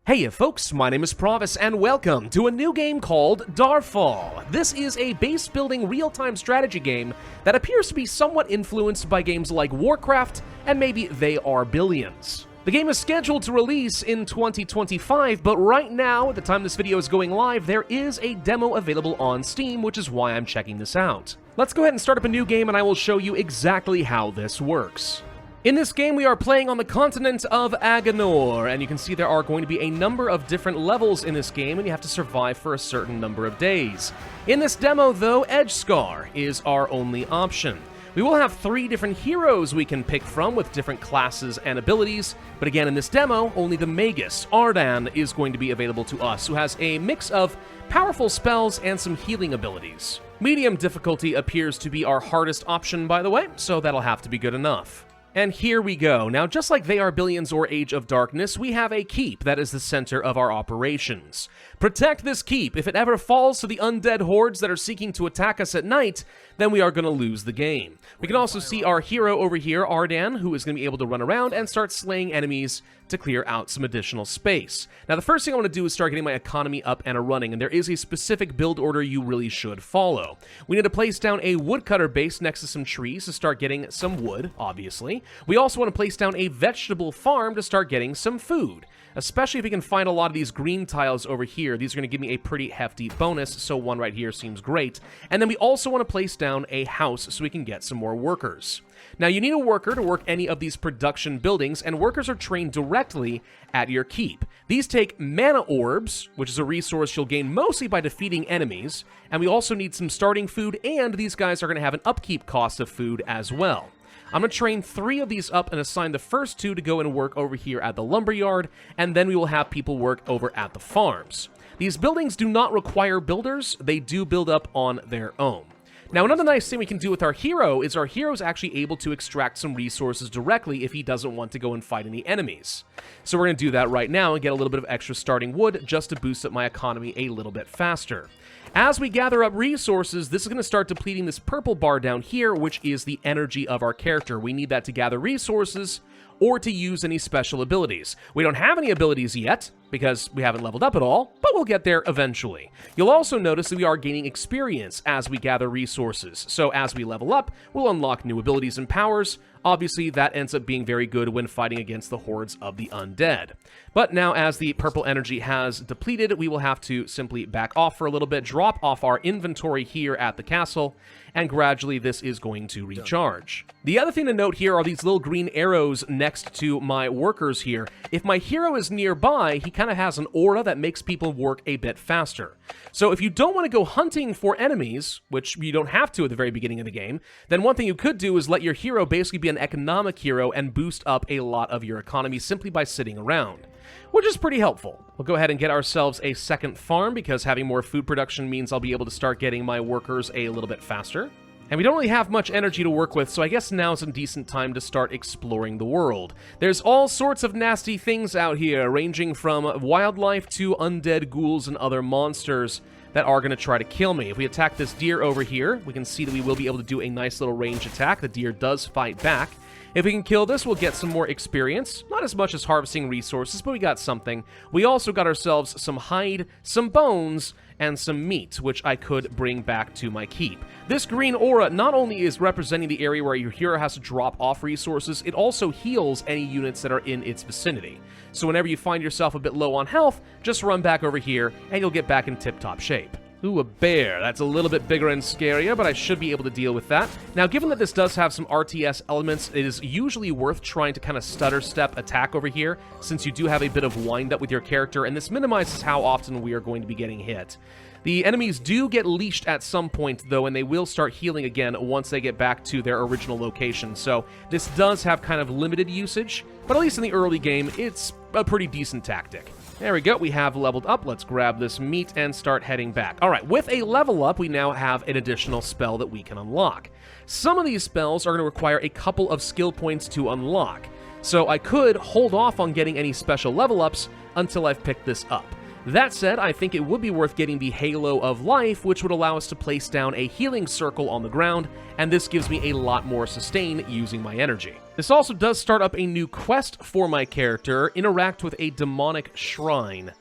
Hey folks, my name is Pravus and welcome to a new game called Darfall. This is a base-building real-time strategy game that appears to be somewhat influenced by games like Warcraft and maybe They Are Billions. The game is scheduled to release in 2025, but right now, at the time this video is going live, there is a demo available on Steam, which is why I'm checking this out. Let's go ahead and start up a new game and I will show you exactly how this works. In this game, we are playing on the continent of Aganor, and you can see there are going to be a number of different levels in this game, and you have to survive for a certain number of days. In this demo, though, Edgescar is our only option. We will have 3 different heroes we can pick from with different classes and abilities, but again, in this demo, only the Magus, Ardan, is going to be available to us, who has a mix of powerful spells and some healing abilities. Medium difficulty appears to be our hardest option, by the way, so that'll have to be good enough. And here we go. Now, just like They Are Billions or Age of Darkness, we have a keep that is the center of our operations. Protect this keep. If it ever falls to the undead hordes that are seeking to attack us at night, then we are going to lose the game. We can also see our hero over here, Ardan, who is going to be able to run around and start slaying enemies to clear out some additional space. Now, the first thing I want to do is start getting my economy up and running, and there is a specific build order you really should follow. We need to place down a woodcutter base next to some trees to start getting some wood, obviously. We also want to place down a vegetable farm to start getting some food, especially if we can find a lot of these green tiles over here. These are going to give me a pretty hefty bonus, so one right here seems great. And then we also want to place down a house so we can get some more workers. Now, you need a worker to work any of these production buildings, and workers are trained directly at your keep. These take mana orbs, which is a resource you'll gain mostly by defeating enemies, and we also need some starting food, and these guys are going to have an upkeep cost of food as well. I'm going to train 3 of these up and assign the first 2 to go and work over here at the lumberyard, and then we will have people work over at the farms. These buildings do not require builders, they do build up on their own. Now, another nice thing we can do with our hero is our hero is actually able to extract some resources directly if he doesn't want to go and fight any enemies. So we're going to do that right now and get a little bit of extra starting wood just to boost up my economy a little bit faster. As we gather up resources, this is going to start depleting this purple bar down here, which is the energy of our character. We need that to gather resources or to use any special abilities. We don't have any abilities yet, because we haven't leveled up at all, but we'll get there eventually. You'll also notice that we are gaining experience as we gather resources, so as we level up, we'll unlock new abilities and powers. Obviously, that ends up being very good when fighting against the hordes of the undead. But now, as the purple energy has depleted, we will have to simply back off for a little bit, drop off our inventory here at the castle, and gradually this is going to recharge. The other thing to note here are these little green arrows next to my workers here. If my hero is nearby, he kind of has an aura that makes people work a bit faster. So if you don't want to go hunting for enemies, which you don't have to at the very beginning of the game, then one thing you could do is let your hero basically be an economic hero and boost up a lot of your economy simply by sitting around, which is pretty helpful. We'll go ahead and get ourselves a second farm because having more food production means I'll be able to start getting my workers a little bit faster. And we don't really have much energy to work with, so I guess now's a decent time to start exploring the world. There's all sorts of nasty things out here, ranging from wildlife to undead ghouls and other monsters that are going to try to kill me. If we attack this deer over here, we can see that we will be able to do a nice little range attack. The deer does fight back. If we can kill this, we'll get some more experience. Not as much as harvesting resources, but we got something. We also got ourselves some hide, some bones, and some meat, which I could bring back to my keep. This green aura not only is representing the area where your hero has to drop off resources, it also heals any units that are in its vicinity. So whenever you find yourself a bit low on health, just run back over here, and you'll get back in tip-top shape. Ooh, a bear. That's a little bit bigger and scarier, but I should be able to deal with that. Now, given that this does have some RTS elements, it is usually worth trying to kind of stutter step attack over here, since you do have a bit of wind up with your character, and this minimizes how often we are going to be getting hit. The enemies do get leashed at some point, though, and they will start healing again once they get back to their original location, so this does have kind of limited usage, but at least in the early game, it's a pretty decent tactic. There we go, we have leveled up. Let's grab this meat and start heading back. All right, with a level up, we now have an additional spell that we can unlock. Some of these spells are going to require a couple of skill points to unlock, so I could hold off on getting any special level ups until I've picked this up. That said, I think it would be worth getting the Halo of Life, which would allow us to place down a healing circle on the ground, and this gives me a lot more sustain using my energy. This also does start up a new quest for my character, interact with a demonic shrine.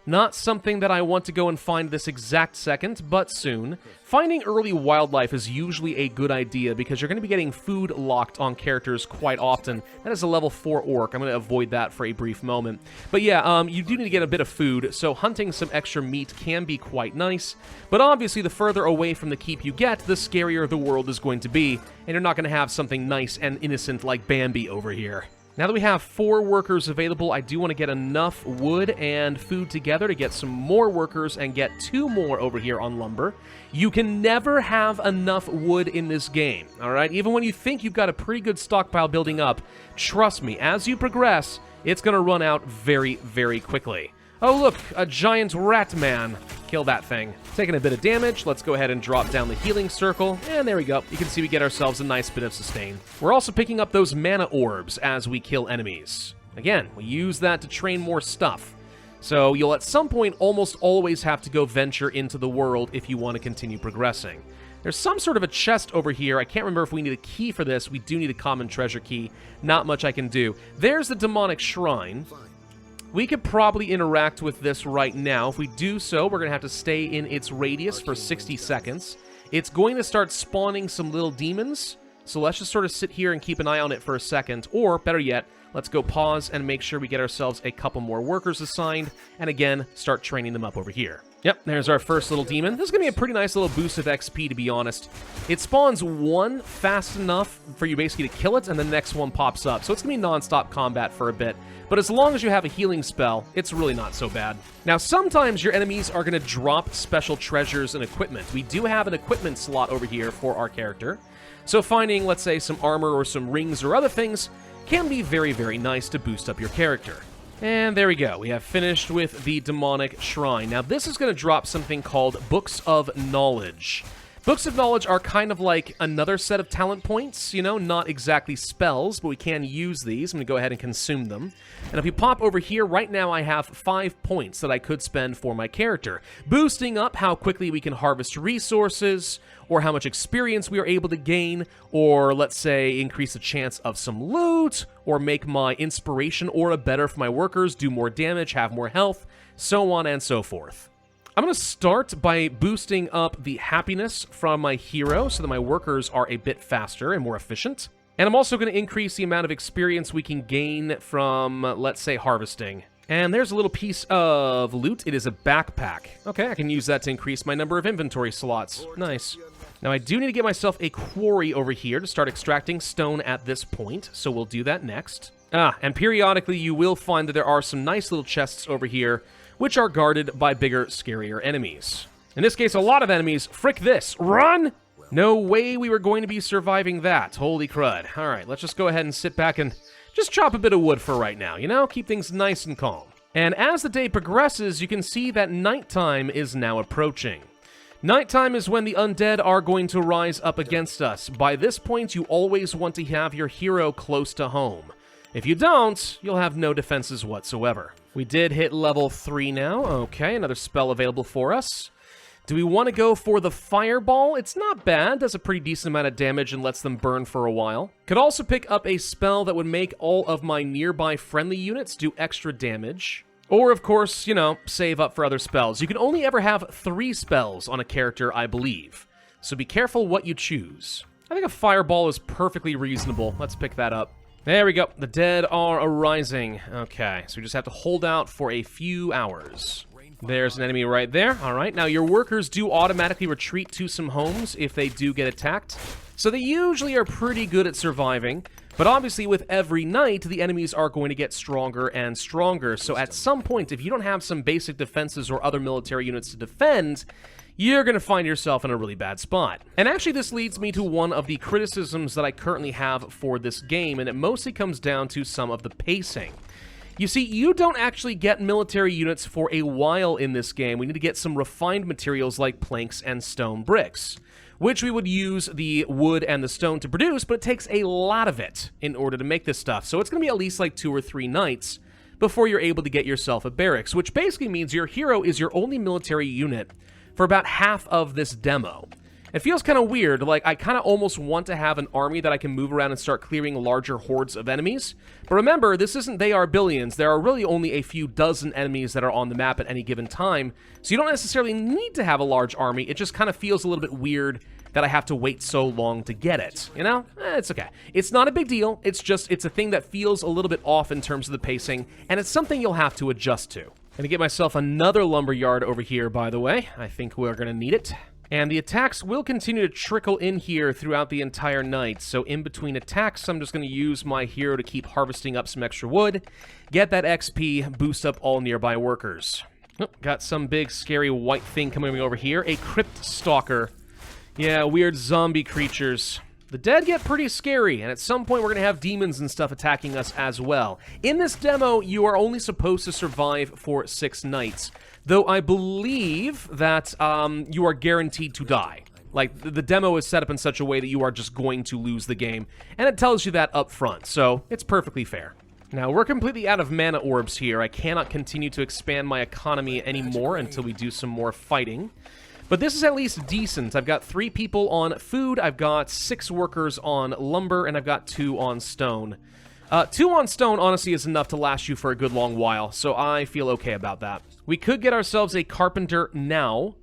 Not something that I want to go and find this exact second, but soon. Finding early wildlife is usually a good idea because you're going to be getting food locked on characters quite often. That is a level 4 orc. I'm going to avoid that for a brief moment. But yeah, you do need to get a bit of food, so hunting some extra meat can be quite nice. But obviously, the further away from the keep you get, the scarier the world is going to be, and you're not going to have something nice and innocent like Bambi over here. Now that we have 4 workers available, I do want to get enough wood and food together to get some more workers and get 2 more over here on lumber. You can never have enough wood in this game, all right? Even when you think you've got a pretty good stockpile building up, trust me, as you progress, it's going to run out very, very quickly. Oh, look, a giant rat man. Kill that thing. Taking a bit of damage, let's go ahead and drop down the healing circle, and there we go. You can see we get ourselves a nice bit of sustain. We're also picking up those mana orbs as we kill enemies. Again, we use that to train more stuff. So you'll at some point almost always have to go venture into the world if you want to continue progressing. There's some sort of a chest over here. I can't remember if we need a key for this. We do need a common treasure key. Not much I can do. There's the demonic shrine. We could probably interact with this right now. If we do so, we're going to have to stay in its radius for 60 seconds. It's going to start spawning some little demons, so let's just sort of sit here and keep an eye on it for a second. Or, better yet, let's go pause and make sure we get ourselves a couple more workers assigned, and again, start training them up over here. Yep, there's our first little demon. This is going to be a pretty nice little boost of XP, to be honest. It spawns one fast enough for you basically to kill it, and the next one pops up. So it's going to be non-stop combat for a bit. But as long as you have a healing spell, it's really not so bad. Now, sometimes your enemies are going to drop special treasures and equipment. We do have an equipment slot over here for our character. So finding, let's say, some armor or some rings or other things can be very, very nice to boost up your character. And there we go. We have finished with the demonic shrine. Now, this is going to drop something called Books of Knowledge. Books of Knowledge are kind of like another set of talent points, you know, not exactly spells, but we can use these. I'm going to go ahead and consume them. And if we pop over here, right now I have 5 points that I could spend for my character, boosting up how quickly we can harvest resources, or how much experience we are able to gain, or let's say increase the chance of some loot, or make my inspiration aura better for my workers, do more damage, have more health, so on and so forth. I'm going to start by boosting up the happiness from my hero so that my workers are a bit faster and more efficient. And I'm also going to increase the amount of experience we can gain from, let's say, harvesting. And there's a little piece of loot. It is a backpack. Okay, I can use that to increase my number of inventory slots. Nice. Now, I do need to get myself a quarry over here to start extracting stone at this point, so we'll do that next. And periodically you will find that there are some nice little chests over here which are guarded by bigger, scarier enemies. In this case, a lot of enemies. Frick this. Run! No way we were going to be surviving that. Holy crud. All right, let's just go ahead and sit back and just chop a bit of wood for right now, you know? Keep things nice and calm. And as the day progresses, you can see that nighttime is now approaching. Nighttime is when the undead are going to rise up against us. By this point, you always want to have your hero close to home. If you don't, you'll have no defenses whatsoever. We did hit level 3 now. Okay, another spell available for us. Do we want to go for the fireball? It's not bad. Does a pretty decent amount of damage and lets them burn for a while. Could also pick up a spell that would make all of my nearby friendly units do extra damage. Or, of course, you know, save up for other spells. You can only ever have 3 spells on a character, I believe. So be careful what you choose. I think a fireball is perfectly reasonable. Let's pick that up. There we go. The dead are arising. Okay, so we just have to hold out for a few hours. There's an enemy right there. All right, now your workers do automatically retreat to some homes if they do get attacked. So they usually are pretty good at surviving. But obviously with every night, the enemies are going to get stronger and stronger. So at some point, if you don't have some basic defenses or other military units to defend, you're going to find yourself in a really bad spot. And actually this leads me to one of the criticisms that I currently have for this game, and it mostly comes down to some of the pacing. You see, you don't actually get military units for a while in this game. We need to get some refined materials like planks and stone bricks, which we would use the wood and the stone to produce, but it takes a lot of it in order to make this stuff. So it's going to be at least like 2 or 3 nights before you're able to get yourself a barracks, which basically means your hero is your only military unit for about half of this demo. It feels kind of weird, like I kind of almost want to have an army that I can move around and start clearing larger hordes of enemies. But remember, this isn't They Are Billions. There are really only a few dozen enemies that are on the map at any given time, so you don't necessarily need to have a large army. It just kind of feels a little bit weird that I have to wait so long to get it, you know? It's okay. It's not a big deal. It's a thing that feels a little bit off in terms of the pacing, and it's something you'll have to adjust to. Gonna get myself another lumber yard over here, by the way. I think we're gonna need it. And the attacks will continue to trickle in here throughout the entire night. So in between attacks, I'm just going to use my hero to keep harvesting up some extra wood, get that XP, boost up all nearby workers. Oh, got some big scary white thing coming over here. A crypt stalker. Yeah, weird zombie creatures. The dead get pretty scary, and at some point we're going to have demons and stuff attacking us as well. In this demo, you are only supposed to survive for 6 nights. Though I believe that you are guaranteed to die. Like, the demo is set up in such a way that you are just going to lose the game, and it tells you that up front, so it's perfectly fair. Now, we're completely out of mana orbs here. I cannot continue to expand my economy anymore until we do some more fighting. But this is at least decent. I've got 3 people on food, I've got 6 workers on lumber, and I've got 2 on stone. 2 on stone, honestly, is enough to last you for a good long while, so I feel okay about that. We could get ourselves a carpenter now,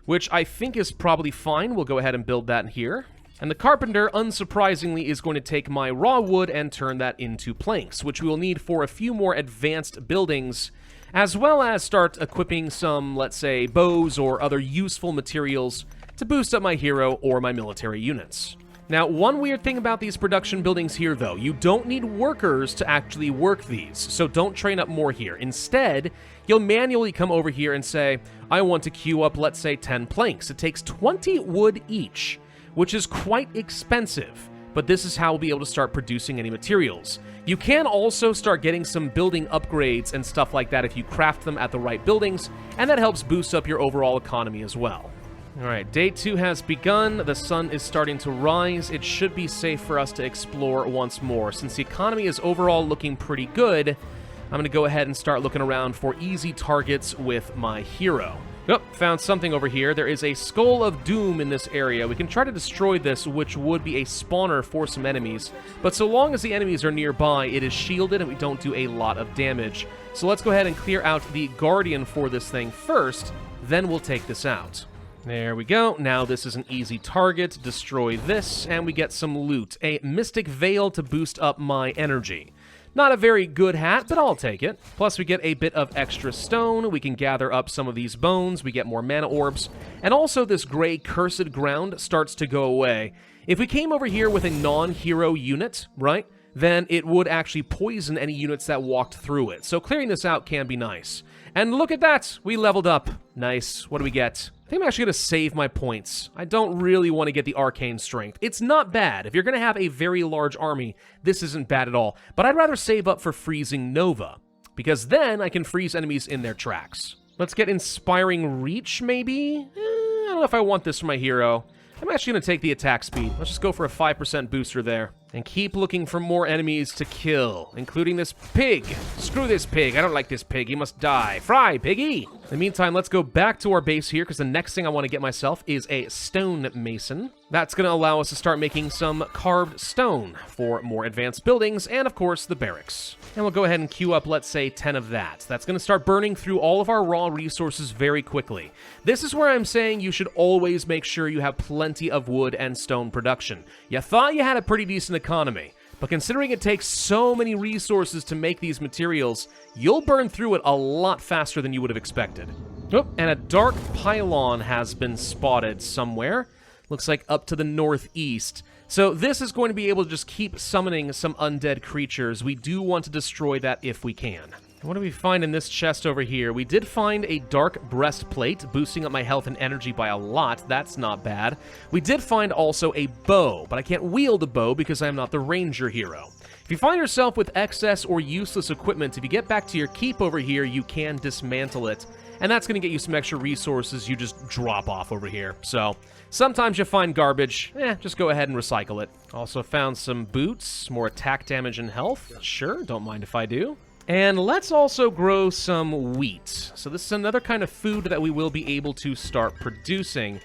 which I think is probably fine. We'll go ahead and build that here. And the carpenter, unsurprisingly, is going to take my raw wood and turn that into planks, which we will need for a few more advanced buildings, as well as start equipping some, let's say, bows or other useful materials to boost up my hero or my military units. Now, one weird thing about these production buildings here, though, you don't need workers to actually work these, so don't train up more here. Instead, you'll manually come over here and say, I want to queue up, let's say, 10 planks. It takes 20 wood each, which is quite expensive, but this is how we'll be able to start producing any materials. You can also start getting some building upgrades and stuff like that if you craft them at the right buildings, and that helps boost up your overall economy as well. Alright, day 2 has begun. The sun is starting to rise. It should be safe for us to explore once more. Since the economy is overall looking pretty good, I'm going to go ahead and start looking around for easy targets with my hero. Oh, found something over here. There is a Skull of Doom in this area. We can try to destroy this, which would be a spawner for some enemies. But so long as the enemies are nearby, it is shielded and we don't do a lot of damage. So let's go ahead and clear out the Guardian for this thing first, then we'll take this out. There we go. Now this is an easy target. Destroy this, and we get some loot. A Mystic Veil to boost up my energy. Not a very good hat, but I'll take it. Plus we get a bit of extra stone. We can gather up some of these bones. We get more mana orbs. And also this gray cursed ground starts to go away. If we came over here with a non-hero unit, right, then it would actually poison any units that walked through it. So clearing this out can be nice. And look at that! We leveled up. Nice. What do we get? I think I'm actually going to save my points. I don't really want to get the Arcane Strength. It's not bad. If you're going to have a very large army, this isn't bad at all. But I'd rather save up for Freezing Nova, because then I can freeze enemies in their tracks. Let's get Inspiring Reach, maybe? I don't know if I want this for my hero. I'm actually going to take the attack speed. Let's just go for a 5% booster there. And keep looking for more enemies to kill, including this pig. Screw this pig. I don't like this pig. He must die. Fry, piggy! In the meantime, let's go back to our base here, because the next thing I want to get myself is a stone mason. That's going to allow us to start making some carved stone for more advanced buildings, and of course, the barracks. And we'll go ahead and queue up, let's say, 10 of that. That's going to start burning through all of our raw resources very quickly. This is where I'm saying you should always make sure you have plenty of wood and stone production. You thought you had a pretty decent economy, but considering it takes so many resources to make these materials, you'll burn through it a lot faster than you would have expected. Oh, and a dark pylon has been spotted somewhere. Looks like up to the northeast. So this is going to be able to just keep summoning some undead creatures. We do want to destroy that if we can. What do we find in this chest over here? We did find a dark breastplate, boosting up my health and energy by a lot. That's not bad. We did find also a bow, but I can't wield a bow because I am not the ranger hero. If you find yourself with excess or useless equipment, if you get back to your keep over here, you can dismantle it. And that's going to get you some extra resources you just drop off over here. So sometimes you find garbage. Just go ahead and recycle it. Also found some boots, more attack damage and health. Sure, don't mind if I do. And let's also grow some wheat. So this is another kind of food that we will be able to start producing.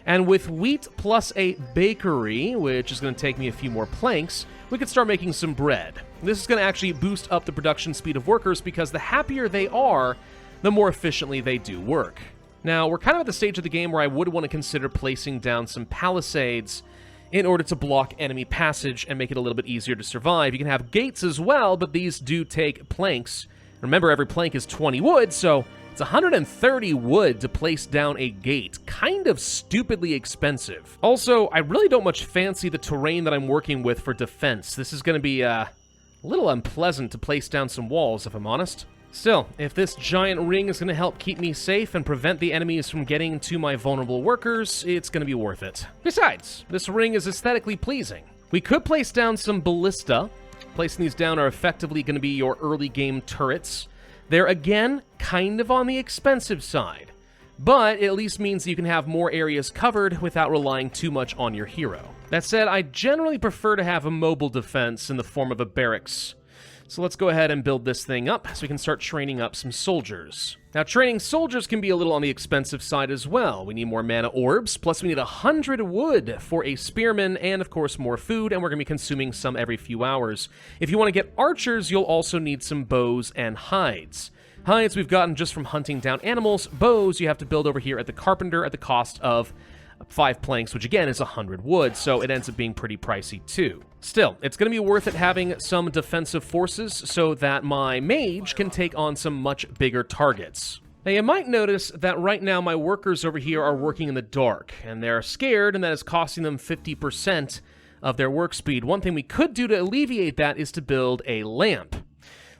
And with wheat plus a bakery, which is going to take me a few more planks, we could start making some bread. This is going to actually boost up the production speed of workers because the happier they are, the more efficiently they do work. Now, we're kind of at the stage of the game where I would want to consider placing down some palisades in order to block enemy passage and make it a little bit easier to survive. You can have gates as well, but these do take planks. Remember, every plank is 20 wood, so it's 130 wood to place down a gate. Kind of stupidly expensive. Also, I really don't much fancy the terrain that I'm working with for defense. This is going to be a little unpleasant to place down some walls, if I'm honest. Still, if this giant ring is going to help keep me safe and prevent the enemies from getting to my vulnerable workers, it's going to be worth it. Besides, this ring is aesthetically pleasing. We could place down some ballista. Placing these down are effectively going to be your early game turrets. They're, again, kind of on the expensive side, but it at least means that you can have more areas covered without relying too much on your hero. That said, I generally prefer to have a mobile defense in the form of a barracks. So let's go ahead and build this thing up so we can start training up some soldiers. Now, training soldiers can be a little on the expensive side as well. We need more mana orbs, plus we need 100 wood for a spearman, and of course more food, and we're going to be consuming some every few hours. If you want to get archers, you'll also need some bows and hides. Hides we've gotten just from hunting down animals. Bows you have to build over here at the carpenter at the cost of 5 planks, which again is 100 wood, so it ends up being pretty pricey too. Still, it's going to be worth it having some defensive forces so that my mage can take on some much bigger targets. Now, you might notice that right now my workers over here are working in the dark, and they're scared, and that is costing them 50% of their work speed. One thing we could do to alleviate that is to build a lamp.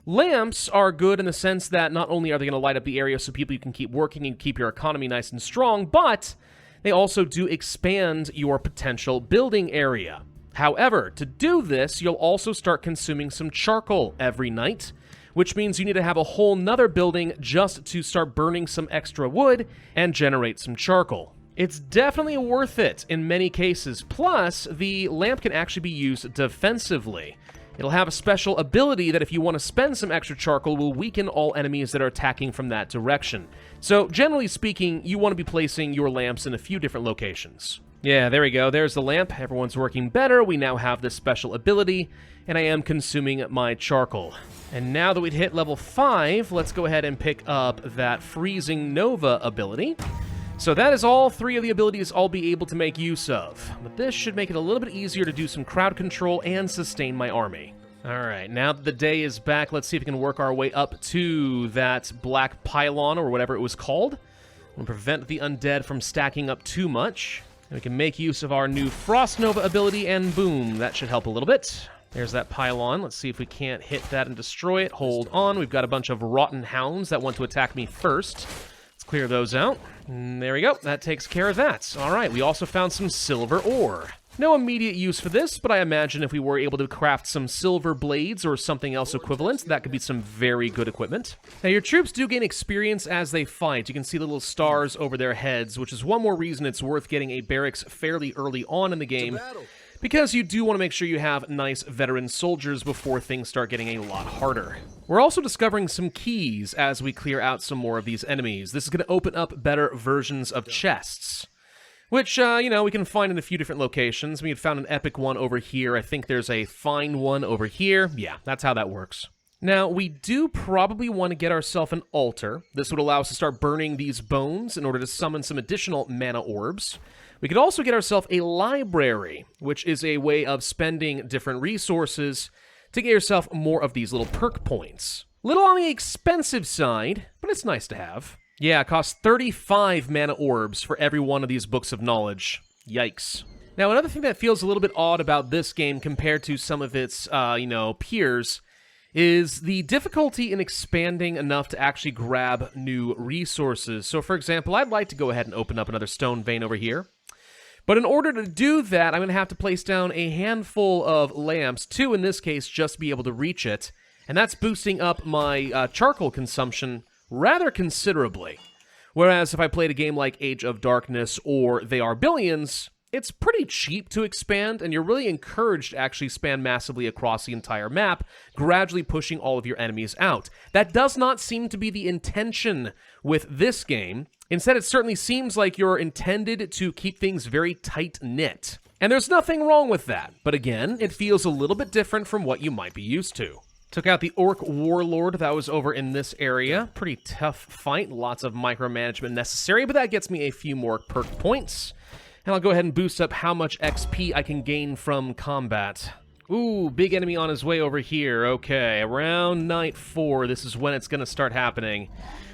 Lamps are good in the sense that not only are they going to light up the area so people can keep working and keep your economy nice and strong, but they also do expand your potential building area. However, to do this, you'll also start consuming some charcoal every night, which means you need to have a whole nother building just to start burning some extra wood and generate some charcoal. It's definitely worth it in many cases. Plus, the lamp can actually be used defensively. It'll have a special ability that if you want to spend some extra charcoal will weaken all enemies that are attacking from that direction. So, generally speaking, you want to be placing your lamps in a few different locations. Yeah, there we go. There's the lamp. Everyone's working better. We now have this special ability, and I am consuming my charcoal. And now that we've hit level 5, let's go ahead and pick up that Freezing Nova ability. So that is all 3 of the abilities I'll be able to make use of. But this should make it a little bit easier to do some crowd control and sustain my army. Alright, now that the day is back, let's see if we can work our way up to that black pylon, or whatever it was called. We'll prevent the undead from stacking up too much. And we can make use of our new Frost Nova ability, and boom, that should help a little bit. There's that pylon. Let's see if we can't hit that and destroy it. Hold on. We've got a bunch of rotten hounds that want to attack me first. Let's clear those out. And there we go. That takes care of that. All right, we also found some silver ore. No immediate use for this, but I imagine if we were able to craft some silver blades or something else equivalent, that could be some very good equipment. Now, your troops do gain experience as they fight. You can see the little stars over their heads, which is one more reason it's worth getting a barracks fairly early on in the game, because you do want to make sure you have nice veteran soldiers before things start getting a lot harder. We're also discovering some keys as we clear out some more of these enemies. This is going to open up better versions of chests, which, you know, we can find in a few different locations. We had found an epic one over here. I think there's a fine one over here. Yeah, that's how that works. Now, we do probably want to get ourselves an altar. This would allow us to start burning these bones in order to summon some additional mana orbs. We could also get ourselves a library, which is a way of spending different resources to get yourself more of these little perk points. Little on the expensive side, but it's nice to have. Yeah, it costs 35 mana orbs for every one of these books of knowledge. Yikes. Now, another thing that feels a little bit odd about this game compared to some of its, peers is the difficulty in expanding enough to actually grab new resources. So, for example, I'd like to go ahead and open up another stone vein over here. But in order to do that, I'm going to have to place down a handful of lamps, 2 in this case, just to be able to reach it. And that's boosting up my charcoal consumption rather considerably. Whereas if I played a game like Age of Darkness or They Are Billions, it's pretty cheap to expand, and you're really encouraged to actually expand massively across the entire map, gradually pushing all of your enemies out. That does not seem to be the intention with this game, Instead, it certainly seems like you're intended to keep things very tight-knit. And there's nothing wrong with that, but again, it feels a little bit different from what you might be used to. Took out the Orc Warlord that was over in this area. Pretty tough fight, lots of micromanagement necessary, but that gets me a few more perk points. And I'll go ahead and boost up how much XP I can gain from combat. Ooh, big enemy on his way over here. Okay, around night 4, this is when it's going to start happening.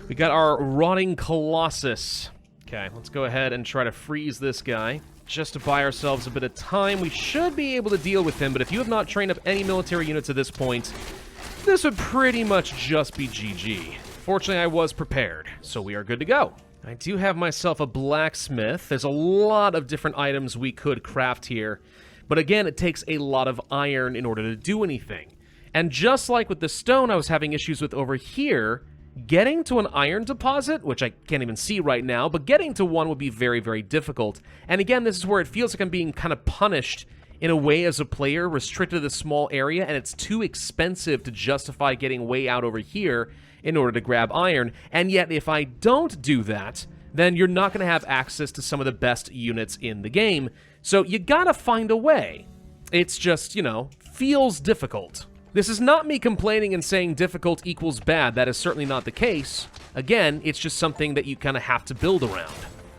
We got our Rotting Colossus. Okay, let's go ahead and try to freeze this guy. Just to buy ourselves a bit of time, we should be able to deal with him, but if you have not trained up any military units at this point, this would pretty much just be GG. Fortunately, I was prepared, so we are good to go. I do have myself a blacksmith. There's a lot of different items we could craft here, but again, it takes a lot of iron in order to do anything. And just like with the stone I was having issues with over here, getting to an iron deposit, which I can't even see right now, but getting to one would be very, very difficult. And again, this is where it feels like I'm being kind of punished in a way as a player, restricted to the small area, and it's too expensive to justify getting way out over here in order to grab iron. And yet, if I don't do that, then you're not going to have access to some of the best units in the game. So you gotta find a way. It's just, you know, feels difficult. This is not me complaining and saying difficult equals bad. That is certainly not the case. Again, it's just something that you kind of have to build around.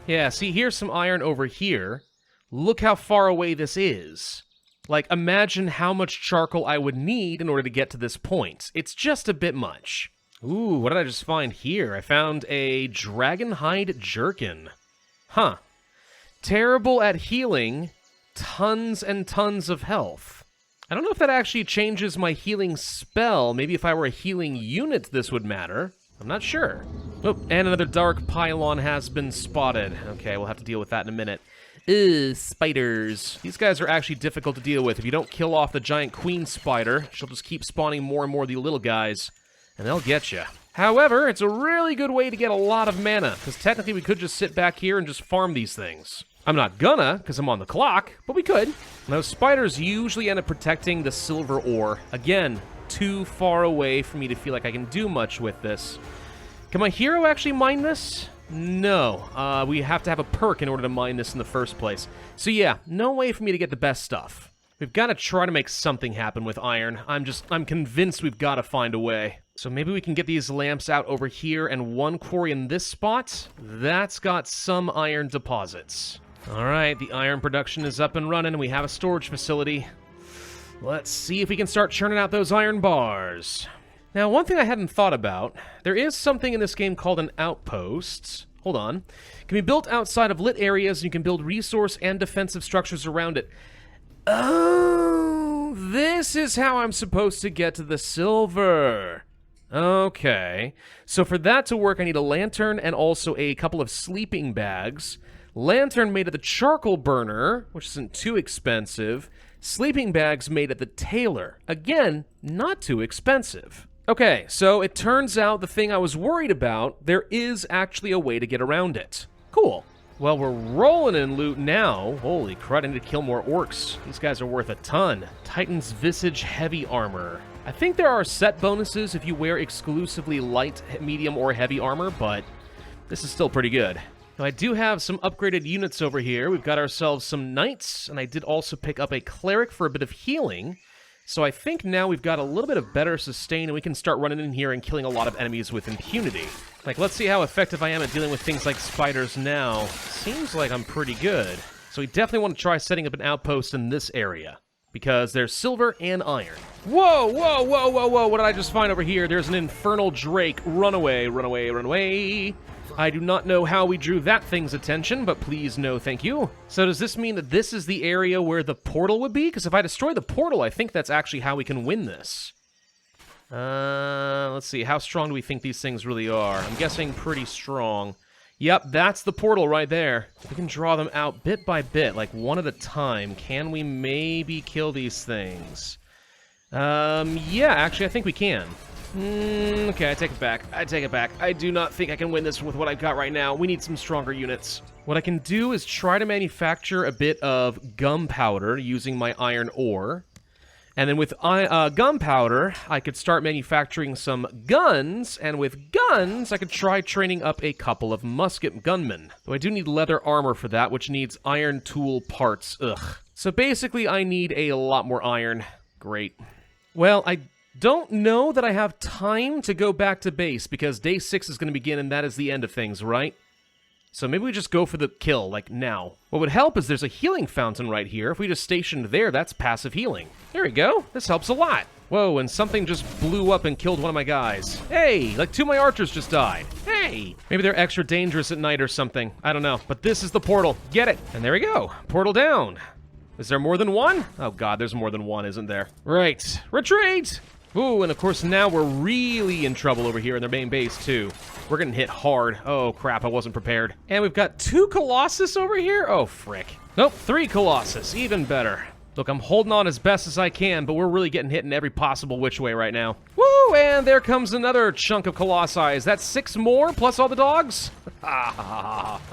Yeah, see, here's some iron over here. Look how far away this is. Like, imagine how much charcoal I would need in order to get to this point. It's just a bit much. Ooh, what did I just find here? I found a dragonhide jerkin. Huh. Terrible at healing, tons and tons of health. I don't know if that actually changes my healing spell. Maybe if I were a healing unit, this would matter. I'm not sure. Oh, and another dark pylon has been spotted. Okay, we'll have to deal with that in a minute. Ugh, spiders. These guys are actually difficult to deal with. If you don't kill off the giant queen spider, she'll just keep spawning more and more of the little guys, and they'll get you. However, it's a really good way to get a lot of mana, because technically we could just sit back here and just farm these things. I'm not gonna, because I'm on the clock, but we could. Those spiders usually end up protecting the silver ore. Again, too far away for me to feel like I can do much with this. Can my hero actually mine this? No. We have to have a perk in order to mine this in the first place. So yeah, no way for me to get the best stuff. We've got to try to make something happen with iron. I'm convinced we've got to find a way. So maybe we can get these lamps out over here and one quarry in this spot. That's got some iron deposits. All right, the iron production is up and running, and we have a storage facility. Let's see if we can start churning out those iron bars. Now, one thing I hadn't thought about, there is something in this game called an outpost. Hold on. It can be built outside of lit areas, and you can build resource and defensive structures around it. Oh, this is how I'm supposed to get to the silver. Okay. So for that to work, I need a lantern and also a couple of sleeping bags. Lantern made at the charcoal burner, which isn't too expensive. Sleeping bags made at the tailor. Again, not too expensive. Okay, so it turns out the thing I was worried about, there is actually a way to get around it. Cool. Well, we're rolling in loot now. Holy crud, I need to kill more orcs. These guys are worth a ton. Titan's Visage Heavy Armor. I think there are set bonuses if you wear exclusively light, medium, or heavy armor, but this is still pretty good. Now, I do have some upgraded units over here. We've got ourselves some knights, and I did also pick up a cleric for a bit of healing. So I think now we've got a little bit of better sustain, and we can start running in here and killing a lot of enemies with impunity. Like, let's see how effective I am at dealing with things like spiders now. Seems like I'm pretty good. So we definitely want to try setting up an outpost in this area, because there's silver and iron. Whoa, whoa, whoa, whoa, whoa, what did I just find over here? There's an infernal drake. Run away, run away, run away. I do not know how we drew that thing's attention, but please no thank you. So does this mean that this is the area where the portal would be? Because if I destroy the portal, I think that's actually how we can win this. Let's see, how strong do we think these things really are? I'm guessing pretty strong. Yep, that's the portal right there. We can draw them out bit by bit, like one at a time. Can we maybe kill these things? Yeah, actually, I think we can. Okay, I take it back. I take it back. I do not think I can win this with what I've got right now. We need some stronger units. What I can do is try to manufacture a bit of gunpowder using my iron ore. And then with gunpowder, I could start manufacturing some guns, and with guns, I could try training up a couple of musket gunmen. Though I do need leather armor for that, which needs iron tool parts. Ugh. So basically, I need a lot more iron. Great. Well, I don't know that I have time to go back to base, because day 6 is going to begin, and that is the end of things, right? So maybe we just go for the kill, like, now. What would help is there's a healing fountain right here. If we just stationed there, that's passive healing. There we go. This helps a lot. Whoa, and something just blew up and killed one of my guys. Hey, like 2 of my archers just died. Hey! Maybe they're extra dangerous at night or something. I don't know. But this is the portal. Get it. And there we go. Portal down. Is there more than one? Oh god, there's more than one, isn't there? Right. Retreat! Ooh, and of course now we're really in trouble over here in their main base, too. We're getting hit hard. Oh, crap, I wasn't prepared. And we've got 2 Colossus over here? Oh, frick. Nope, 3 Colossus. Even better. Look, I'm holding on as best as I can, but we're really getting hit in every possible which way right now. Woo, and there comes another chunk of Colossi. Is that 6 more, plus all the dogs?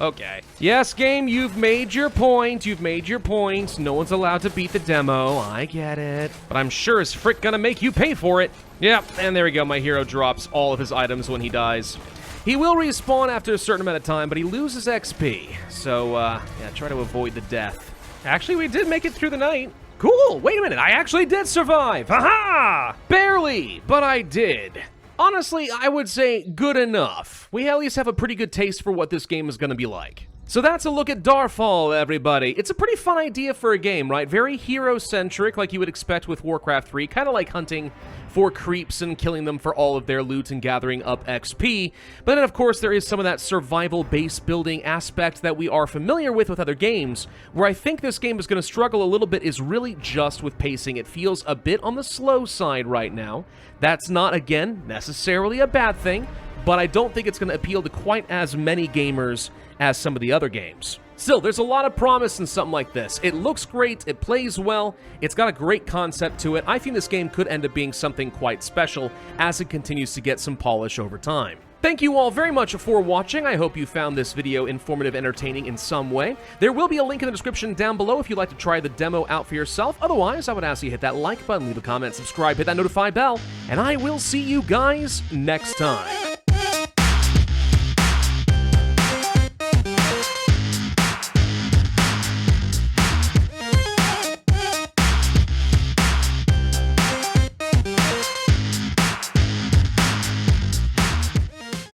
Okay. Yes, game, you've made your point. You've made your point. No one's allowed to beat the demo. I get it. But I'm sure as frick gonna make you pay for it. Yep, and there we go. My hero drops all of his items when he dies. He will respawn after a certain amount of time, but he loses XP. So, yeah, try to avoid the death. Actually, we did make it through the night. Cool! Wait a minute, I actually did survive! Haha! Barely, but I did. Honestly, I would say good enough. We at least have a pretty good taste for what this game is going to be like. So that's a look at Darfall, everybody. It's a pretty fun idea for a game, right? Very hero-centric, like you would expect with Warcraft 3. Kind of like hunting for creeps and killing them for all of their loot and gathering up XP. But then, of course, there is some of that survival base building aspect that we are familiar with other games. Where I think this game is going to struggle a little bit is really just with pacing. It feels a bit on the slow side right now. That's not, again, necessarily a bad thing, but I don't think it's going to appeal to quite as many gamers as some of the other games. Still, there's a lot of promise in something like this. It looks great, it plays well, it's got a great concept to it. I think this game could end up being something quite special as it continues to get some polish over time. Thank you all very much for watching. I hope you found this video informative, entertaining in some way. There will be a link in the description down below if you'd like to try the demo out for yourself. Otherwise, I would ask you to hit that like button, leave a comment, subscribe, hit that notify bell, and I will see you guys next time.